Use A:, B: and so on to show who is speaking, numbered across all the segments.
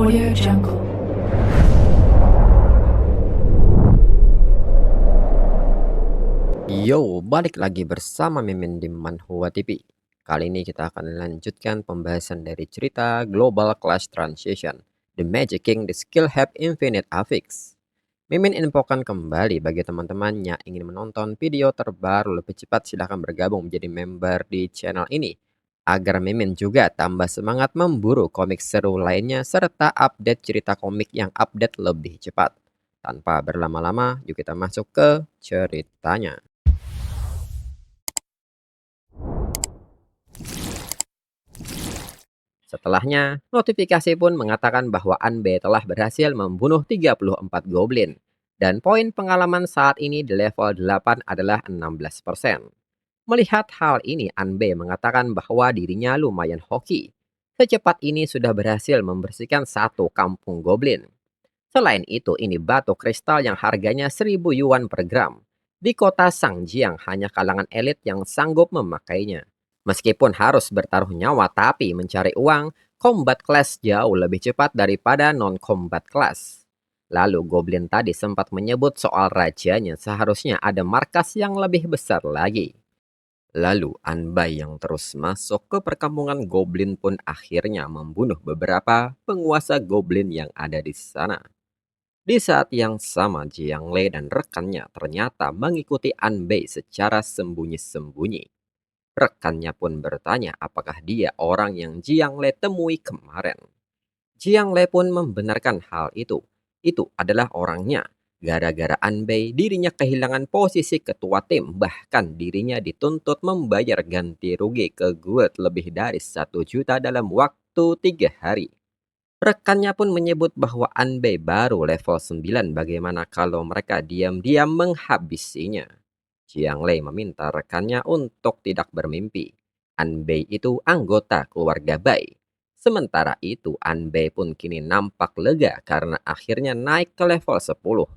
A: Audio Jungle.
B: Yo, balik lagi bersama Mimin di Manhwa TV. Kali ini kita akan lanjutkan pembahasan dari cerita Global Class Transition, The Magic King, The Skill Have Infinite Affix. Mimin infokan kembali bagi teman-teman yang ingin menonton video terbaru lebih cepat, silahkan bergabung menjadi member di channel ini. Agar Mimin juga tambah semangat memburu komik seru lainnya serta update cerita komik yang update lebih cepat. Tanpa berlama-lama, yuk kita masuk ke ceritanya. Setelahnya, notifikasi pun mengatakan bahwa Anbe telah berhasil membunuh 34 goblin. Dan poin pengalaman saat ini di level 8 adalah 16%. Melihat hal ini, Anbe mengatakan bahwa dirinya lumayan hoki. Secepat ini sudah berhasil membersihkan satu kampung goblin. Selain itu, ini batu kristal yang harganya 1000 yuan per gram. Di kota Sangjiang hanya kalangan elit yang sanggup memakainya. Meskipun harus bertaruh nyawa tapi mencari uang, combat class jauh lebih cepat daripada non-combat class. Lalu Goblin tadi sempat menyebut soal rajanya seharusnya ada markas yang lebih besar lagi. Lalu Anbai yang terus masuk ke perkampungan Goblin pun akhirnya membunuh beberapa penguasa Goblin yang ada di sana. Di saat yang sama, Jiang Lei dan rekannya ternyata mengikuti Anbei secara sembunyi-sembunyi. Rekannya pun bertanya apakah dia orang yang Jiang Lei temui kemarin. Jiang Lei pun membenarkan hal itu. Itu adalah orangnya. Gara-gara Anbei, dirinya kehilangan posisi ketua tim. Bahkan dirinya dituntut membayar ganti rugi ke guild lebih dari 1 juta dalam waktu 3 hari. Rekannya pun menyebut bahwa Anbei baru level 9, bagaimana kalau mereka diam-diam menghabisinya. Jiang Lei meminta rekannya untuk tidak bermimpi. Anbei itu anggota keluarga Bai. Sementara itu Anbei pun kini nampak lega karena akhirnya naik ke level 10.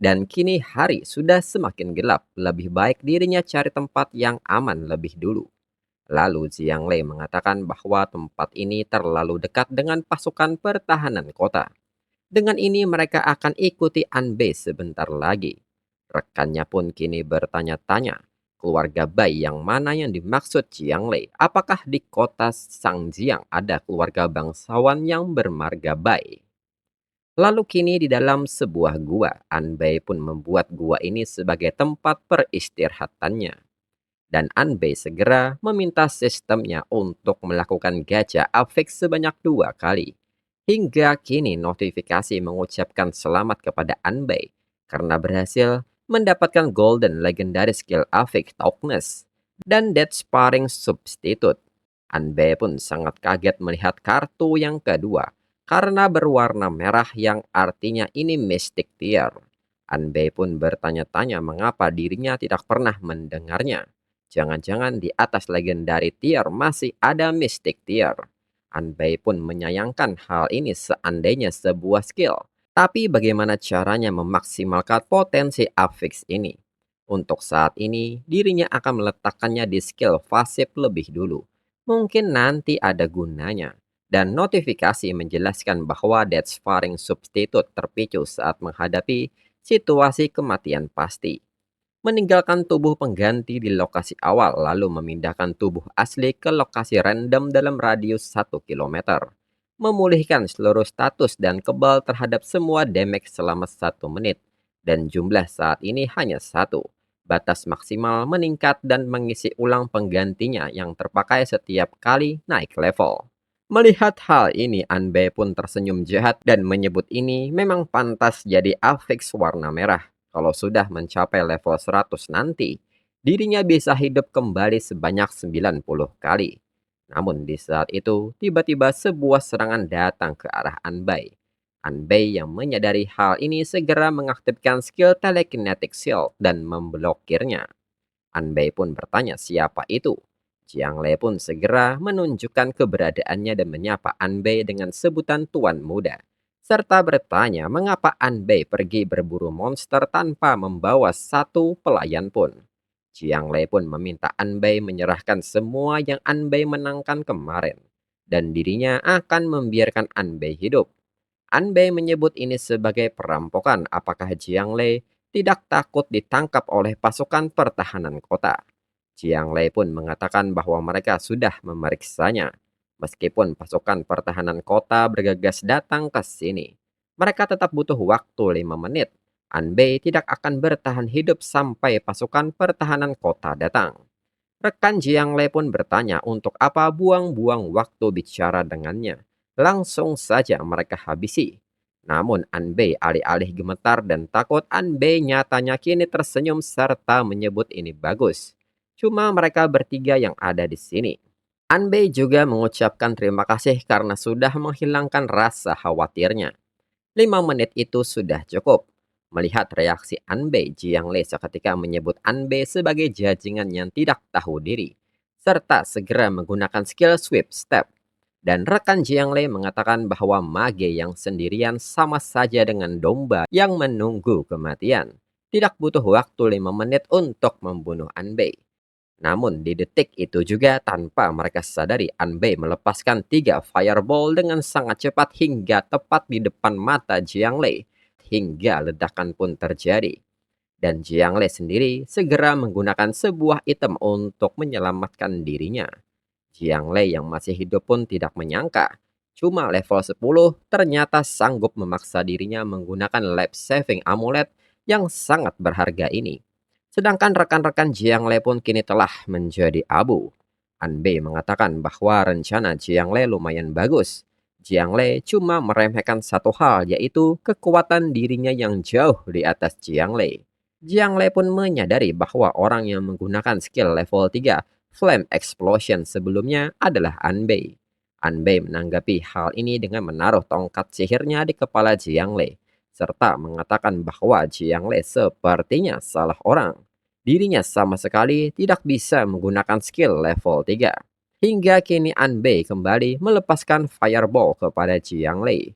B: Dan kini hari sudah semakin gelap, lebih baik dirinya cari tempat yang aman lebih dulu. Lalu Jiang Lei mengatakan bahwa tempat ini terlalu dekat dengan pasukan pertahanan kota. Dengan ini mereka akan ikuti Anbei sebentar lagi. Rekannya pun kini bertanya-tanya, keluarga Bai yang mana yang dimaksud Jiang Lei? Apakah di kota Sangjiang ada keluarga bangsawan yang bermarga Bai? Lalu kini di dalam sebuah gua, Anbei pun membuat gua ini sebagai tempat peristirahatannya. Dan Anbei segera meminta sistemnya untuk melakukan gajah affix sebanyak 2 kali. Hingga kini notifikasi mengucapkan selamat kepada Anbei karena berhasil mendapatkan Golden Legendary Skill Affix Toughness dan Death Sparring Substitute. Anbei pun sangat kaget melihat kartu yang kedua karena berwarna merah yang artinya ini Mystic Tier. Anbei pun bertanya-tanya mengapa dirinya tidak pernah mendengarnya. Jangan-jangan di atas Legendary Tier masih ada Mystic Tier. Anbei pun menyayangkan hal ini seandainya sebuah skill. Tapi bagaimana caranya memaksimalkan potensi affix ini? Untuk saat ini, dirinya akan meletakkannya di skill pasif lebih dulu. Mungkin nanti ada gunanya. Dan notifikasi menjelaskan bahwa Death Sparring Substitute terpicu saat menghadapi situasi kematian pasti. Meninggalkan tubuh pengganti di lokasi awal lalu memindahkan tubuh asli ke lokasi random dalam radius 1 km. Memulihkan seluruh status dan kebal terhadap semua damage selama 1 menit. Dan jumlah saat ini hanya 1. Batas maksimal meningkat dan mengisi ulang penggantinya yang terpakai setiap kali naik level. Melihat hal ini, Anbei pun tersenyum jahat dan menyebut ini memang pantas jadi affix warna merah. Kalau sudah mencapai level 100 nanti, dirinya bisa hidup kembali sebanyak 90 kali. Namun di saat itu, tiba-tiba sebuah serangan datang ke arah Anbei. Anbei yang menyadari hal ini segera mengaktifkan skill Telekinetic Shield dan memblokirnya. Anbei pun bertanya siapa itu. Jiang Lei pun segera menunjukkan keberadaannya dan menyapa Anbei dengan sebutan Tuan Muda. Serta bertanya mengapa Anbei pergi berburu monster tanpa membawa satu pelayan pun. Jiang Lei pun meminta Anbei menyerahkan semua yang Anbei menangkan kemarin. Dan dirinya akan membiarkan Anbei hidup. Anbei menyebut ini sebagai perampokan. Apakah Jiang Lei tidak takut ditangkap oleh pasukan pertahanan kota? Jiang Lei pun mengatakan bahwa mereka sudah memeriksanya. Meskipun pasukan pertahanan kota bergegas datang ke sini, mereka tetap butuh waktu 5 menit. Anbei tidak akan bertahan hidup sampai pasukan pertahanan kota datang. Rekan Jiang Lei pun bertanya untuk apa buang-buang waktu bicara dengannya. Langsung saja mereka habisi. Namun Anbei alih-alih gemetar dan takut, Anbei nyatanya kini tersenyum serta menyebut ini bagus. Cuma mereka bertiga yang ada di sini. Anbei juga mengucapkan terima kasih karena sudah menghilangkan rasa khawatirnya. 5 menit itu sudah cukup. Melihat reaksi Anbei, Jiang Lei seketika menyebut Anbei sebagai jajingan yang tidak tahu diri, serta segera menggunakan skill sweep step. Dan rekan Jiang Lei mengatakan bahwa mage yang sendirian sama saja dengan domba yang menunggu kematian. Tidak butuh waktu 5 menit untuk membunuh Anbei. Namun di detik itu juga tanpa mereka sadari, Anbei melepaskan 3 fireball dengan sangat cepat hingga tepat di depan mata Jiang Lei. Hingga ledakan pun terjadi. Dan Jiang Lei sendiri segera menggunakan sebuah item untuk menyelamatkan dirinya. Jiang Lei yang masih hidup pun tidak menyangka. Cuma level 10 ternyata sanggup memaksa dirinya menggunakan life saving amulet yang sangat berharga ini. Sedangkan rekan-rekan Jiang Lei pun kini telah menjadi abu. Anbei mengatakan bahwa rencana Jiang Lei lumayan bagus. Jiang Lei cuma meremehkan satu hal, yaitu kekuatan dirinya yang jauh di atas Jiang Lei. Jiang Lei pun menyadari bahwa orang yang menggunakan skill level 3 Flame Explosion sebelumnya adalah Anbei. Anbei menanggapi hal ini dengan menaruh tongkat sihirnya di kepala Jiang Lei, serta mengatakan bahwa Jiang Lei sepertinya salah orang. Dirinya sama sekali tidak bisa menggunakan skill level 3. Hingga kini Anbei kembali melepaskan fireball kepada Jiang Lei.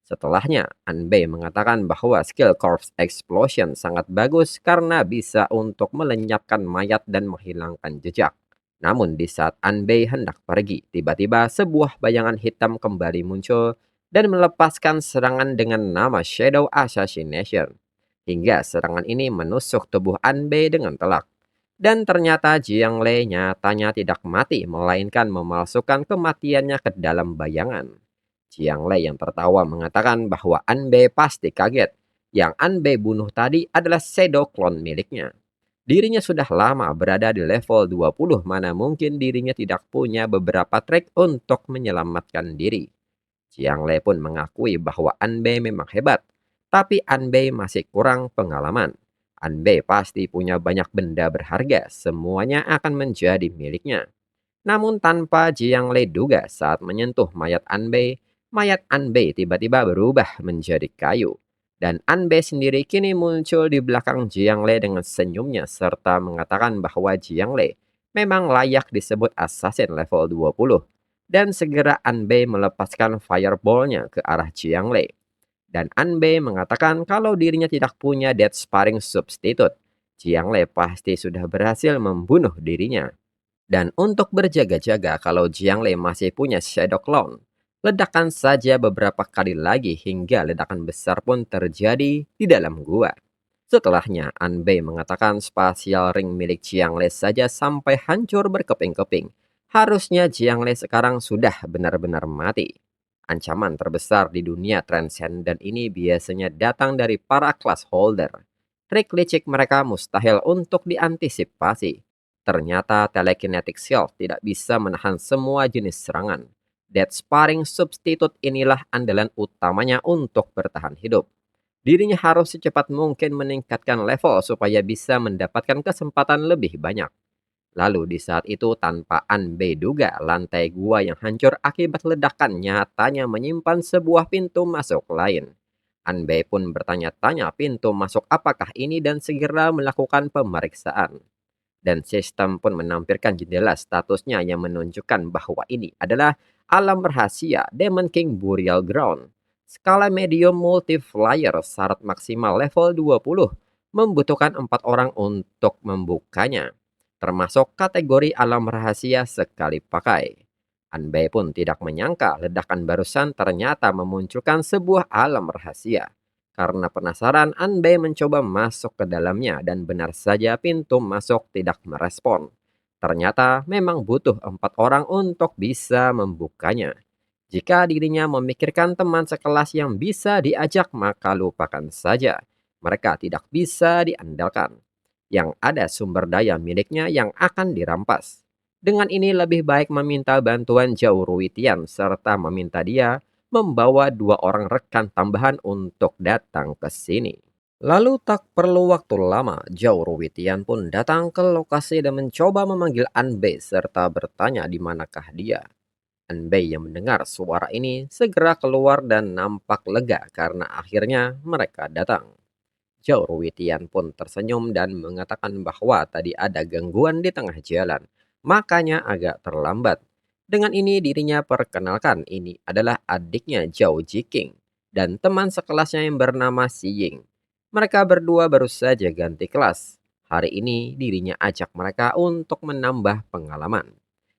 B: Setelahnya, Anbei mengatakan bahwa skill Corpse Explosion sangat bagus karena bisa untuk melenyapkan mayat dan menghilangkan jejak. Namun di saat Anbei hendak pergi, tiba-tiba sebuah bayangan hitam kembali muncul dan melepaskan serangan dengan nama Shadow Assassination. Hingga serangan ini menusuk tubuh Anbei dengan telak. Dan ternyata Jiang Lei nyatanya tidak mati, melainkan memalsukan kematiannya ke dalam bayangan. Jiang Lei yang tertawa mengatakan bahwa Anbei pasti kaget. Yang Anbei bunuh tadi adalah shadow clone miliknya. Dirinya sudah lama berada di level 20, mana mungkin dirinya tidak punya beberapa trik untuk menyelamatkan diri. Jiang Lei pun mengakui bahwa Anbei memang hebat, tapi Anbei masih kurang pengalaman. Anbei pasti punya banyak benda berharga, semuanya akan menjadi miliknya. Namun tanpa Jiang Lei duga, saat menyentuh mayat Anbei tiba-tiba berubah menjadi kayu. Dan Anbei sendiri kini muncul di belakang Jiang Lei dengan senyumnya serta mengatakan bahwa Jiang Lei memang layak disebut assassin level 20. Dan segera Anbei melepaskan fireball-nya ke arah Jiang Lei. Dan Anbei mengatakan kalau dirinya tidak punya death sparring substitute. Jiang Lei pasti sudah berhasil membunuh dirinya. Dan untuk berjaga-jaga kalau Jiang Lei masih punya Shadow Clone, ledakan saja beberapa kali lagi hingga ledakan besar pun terjadi di dalam gua. Setelahnya, Anbei mengatakan spasial ring milik Jiang Lei saja sampai hancur berkeping-keping. Harusnya Jiang Lei sekarang sudah benar-benar mati. Ancaman terbesar di dunia transcendent ini biasanya datang dari para class holder. Trik licik mereka mustahil untuk diantisipasi. Ternyata telekinetic shield tidak bisa menahan semua jenis serangan. Death sparring substitute inilah andalan utamanya untuk bertahan hidup. Dirinya harus secepat mungkin meningkatkan level supaya bisa mendapatkan kesempatan lebih banyak. Lalu di saat itu tanpa Anbei duga, lantai gua yang hancur akibat ledakan nyatanya menyimpan sebuah pintu masuk lain. Anbei pun bertanya-tanya pintu masuk apakah ini dan segera melakukan pemeriksaan. Dan sistem pun menampilkan jendela statusnya yang menunjukkan bahwa ini adalah alam rahasia Demon King Burial Ground. Skala medium multiplier syarat maksimal level 20, membutuhkan 4 orang untuk membukanya. Termasuk kategori alam rahasia sekali pakai. Anbei pun tidak menyangka ledakan barusan ternyata memunculkan sebuah alam rahasia. Karena penasaran, Anbei mencoba masuk ke dalamnya dan benar saja pintu masuk tidak merespon. Ternyata memang butuh 4 orang untuk bisa membukanya. Jika dirinya memikirkan teman sekelas yang bisa diajak, maka lupakan saja. Mereka tidak bisa diandalkan. Yang ada sumber daya miliknya yang akan dirampas. Dengan ini lebih baik meminta bantuan Zhao Ruitian serta meminta dia membawa 2 orang rekan tambahan untuk datang ke sini. Lalu tak perlu waktu lama, Zhao Ruitian pun datang ke lokasi dan mencoba memanggil Anbei serta bertanya di manakah dia. Anbei yang mendengar suara ini segera keluar dan nampak lega karena akhirnya mereka datang. Zhao Ruitian pun tersenyum dan mengatakan bahwa tadi ada gangguan di tengah jalan, makanya agak terlambat. Dengan ini dirinya perkenalkan ini adalah adiknya Zhao Jiqing dan teman sekelasnya yang bernama Xi Ying. Mereka berdua baru saja ganti kelas. Hari ini dirinya ajak mereka untuk menambah pengalaman.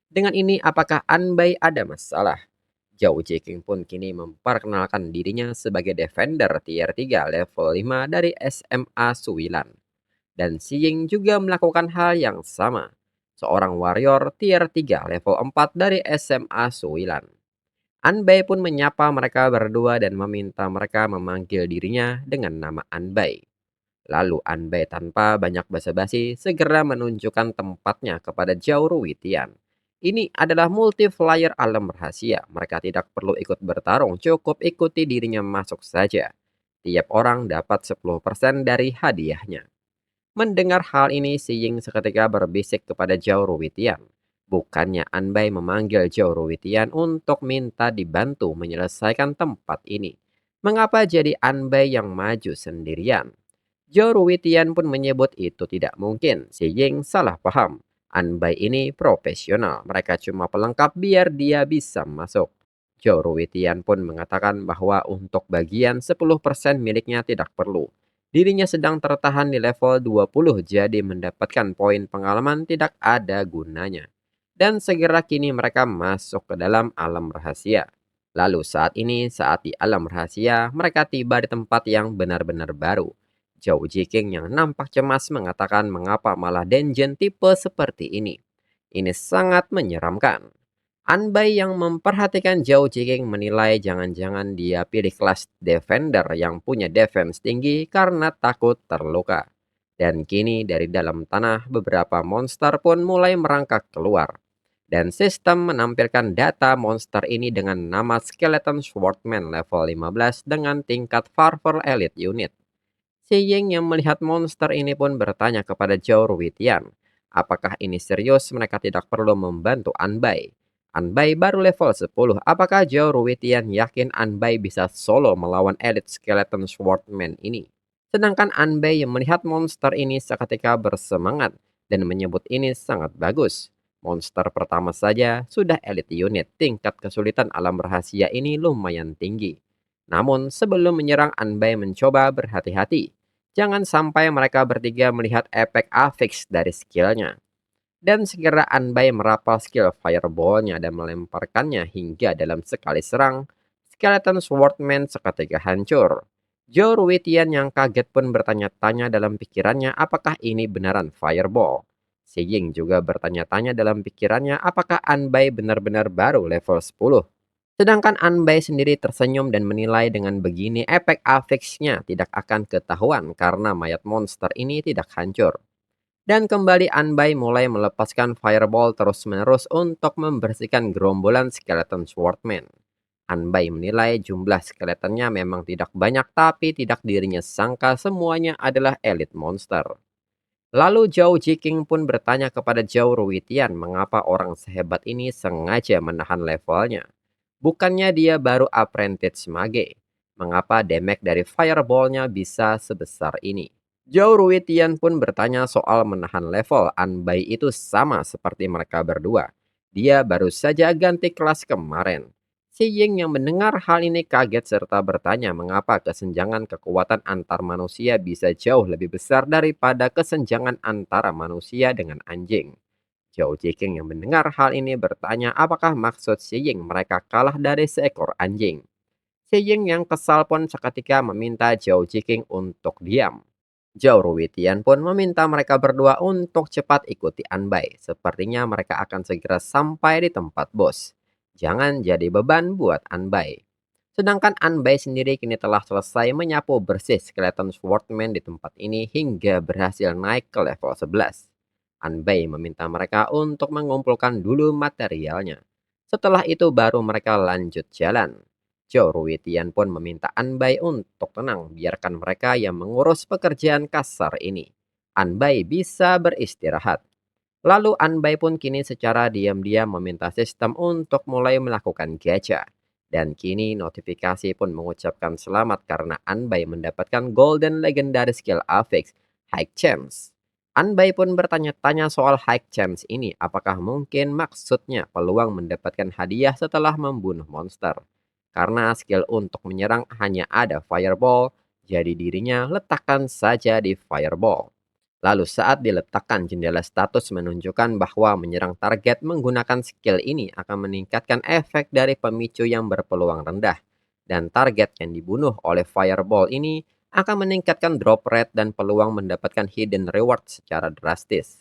B: Dengan ini apakah Anbei ada masalah? Zhao Jiqing pun kini memperkenalkan dirinya sebagai Defender Tier 3 level 5 dari SMA Suwilan. Dan Xi Ying juga melakukan hal yang sama. Seorang warrior Tier 3 level 4 dari SMA Suwilan. Anbei pun menyapa mereka berdua dan meminta mereka memanggil dirinya dengan nama Anbei. Lalu Anbei tanpa banyak basa-basi segera menunjukkan tempatnya kepada Zhao Ruitian. Ini adalah multiplier alam rahasia. Mereka tidak perlu ikut bertarung, cukup ikuti dirinya masuk saja. Tiap orang dapat 10% dari hadiahnya. Mendengar hal ini, Si Ying seketika berbisik kepada Zhao Ruitian. Bukannya Anbei memanggil Zhao Ruitian untuk minta dibantu menyelesaikan tempat ini. Mengapa jadi Anbei yang maju sendirian? Zhao Ruitian pun menyebut itu tidak mungkin. Si Ying salah paham. Anbei ini profesional. Mereka cuma pelengkap biar dia bisa masuk. Zhao Ruitian pun mengatakan bahwa untuk bagian 10% miliknya tidak perlu. Dirinya sedang tertahan di level 20 jadi mendapatkan poin pengalaman tidak ada gunanya. Dan segera kini mereka masuk ke dalam alam rahasia. Lalu saat di alam rahasia, mereka tiba di tempat yang benar-benar baru. Zhao Jiqing yang nampak cemas mengatakan mengapa malah dungeon tipe seperti ini. Ini sangat menyeramkan. Anbei yang memperhatikan Zhao Jiqing menilai jangan-jangan dia pilih kelas Defender yang punya defense tinggi karena takut terluka. Dan kini dari dalam tanah beberapa monster pun mulai merangkak keluar. Dan sistem menampilkan data monster ini dengan nama Skeleton Swordman level 15 dengan tingkat Farmer Elite Unit. Si Ying yang melihat monster ini pun bertanya kepada Zhao Ruitian, apakah ini serius mereka tidak perlu membantu Anbei? Anbei baru level 10, apakah Zhao Ruitian yakin Anbei bisa solo melawan Elite Skeleton Swordman ini? Sedangkan Anbei yang melihat monster ini seketika bersemangat dan menyebut ini sangat bagus. Monster pertama saja sudah elite unit, tingkat kesulitan alam rahasia ini lumayan tinggi. Namun sebelum menyerang Anbei mencoba berhati-hati. Jangan sampai mereka bertiga melihat efek affix dari skillnya. Dan segera Anbei merapal skill fireballnya dan melemparkannya hingga dalam sekali serang. Skeleton Swordman seketika hancur. Zhao Ruitian yang kaget pun bertanya-tanya dalam pikirannya apakah ini beneran fireball. Si Ying juga bertanya-tanya dalam pikirannya apakah Anbei benar-benar baru level 10. Sedangkan Anbei sendiri tersenyum dan menilai dengan begini efek affix-nya tidak akan ketahuan karena mayat monster ini tidak hancur. Dan kembali Anbei mulai melepaskan fireball terus-menerus untuk membersihkan gerombolan skeleton swordman. Anbei menilai jumlah skeletonnya memang tidak banyak tapi tidak dirinya sangka semuanya adalah elite monster. Lalu Zhao Jiqing pun bertanya kepada Zhao Ruitian mengapa orang sehebat ini sengaja menahan levelnya. Bukannya dia baru apprentice mage. Mengapa damage dari fireballnya bisa sebesar ini? Zhao Ruitian pun bertanya soal menahan level. Anbei itu sama seperti mereka berdua. Dia baru saja ganti kelas kemarin. Si Ying yang mendengar hal ini kaget serta bertanya mengapa kesenjangan kekuatan antar manusia bisa jauh lebih besar daripada kesenjangan antara manusia dengan anjing. Zhao Ziqing yang mendengar hal ini bertanya apakah maksud Xi Ying mereka kalah dari seekor anjing. Xi Ying yang kesal pun seketika meminta Zhao Ziqing untuk diam. Zhao Ruitian pun meminta mereka berdua untuk cepat ikuti Anbai. Sepertinya mereka akan segera sampai di tempat bos. Jangan jadi beban buat Anbai. Sedangkan Anbai sendiri kini telah selesai menyapu bersih skeleton Swordman di tempat ini hingga berhasil naik ke level 11. Anbai meminta mereka untuk mengumpulkan dulu materialnya. Setelah itu baru mereka lanjut jalan. Zhou Ruitian pun meminta Anbai untuk tenang, biarkan mereka yang mengurus pekerjaan kasar ini. Anbai bisa beristirahat. Lalu Anbai pun kini secara diam-diam meminta sistem untuk mulai melakukan gacha. Dan kini notifikasi pun mengucapkan selamat karena Anbai mendapatkan Golden Legendary Skill Affix High Chance. Anbai pun bertanya-tanya soal High Chance ini, apakah mungkin maksudnya peluang mendapatkan hadiah setelah membunuh monster. Karena skill untuk menyerang hanya ada Fireball, jadi dirinya letakkan saja di Fireball. Lalu saat diletakkan jendela status menunjukkan bahwa menyerang target menggunakan skill ini akan meningkatkan efek dari pemicu yang berpeluang rendah. Dan target yang dibunuh oleh Fireball ini akan meningkatkan drop rate dan peluang mendapatkan hidden reward secara drastis.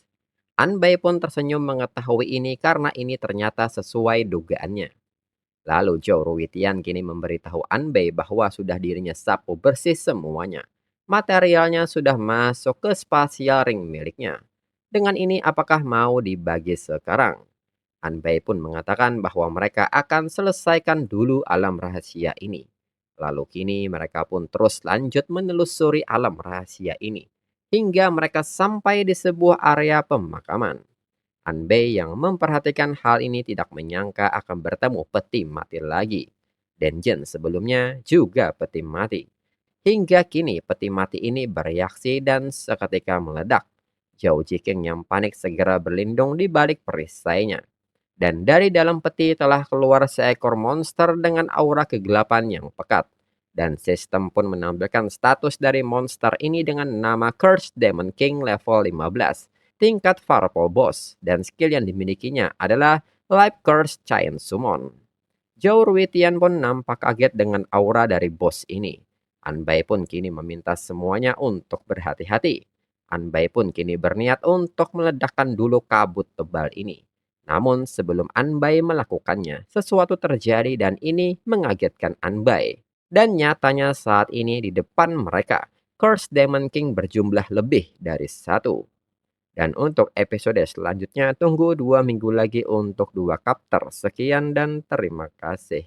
B: Anbei pun tersenyum mengetahui ini karena ini ternyata sesuai dugaannya. Lalu Zhou Ruitian kini memberitahu Anbei bahwa sudah dirinya sapu bersih semuanya. Materialnya sudah masuk ke spasial ring miliknya. Dengan ini apakah mau dibagi sekarang? Anbei pun mengatakan bahwa mereka akan selesaikan dulu alam rahasia ini. Lalu kini mereka pun terus lanjut menelusuri alam rahasia ini. Hingga mereka sampai di sebuah area pemakaman. Anbei yang memperhatikan hal ini tidak menyangka akan bertemu peti mati lagi. Denjen sebelumnya juga peti mati. Hingga kini peti mati ini bereaksi dan seketika meledak. Zhao Ziqing yang panik segera berlindung di balik perisainya. Dan dari dalam peti telah keluar seekor monster dengan aura kegelapan yang pekat. Dan sistem pun menampilkan status dari monster ini dengan nama Cursed Demon King level 15. Tingkat Purple Boss. Dan skill yang dimilikinya adalah Life Curse Giant Summon. Zhao Ruitian pun nampak kaget dengan aura dari bos ini. Anbai pun kini meminta semuanya untuk berhati-hati. Anbai pun kini berniat untuk meledakkan dulu kabut tebal ini. Namun sebelum Anbai melakukannya, sesuatu terjadi dan ini mengagetkan Anbai. Dan nyatanya saat ini di depan mereka, Cursed Demon King berjumlah lebih dari satu. Dan untuk episode selanjutnya tunggu 2 minggu lagi untuk 2 chapter. Sekian dan terima kasih.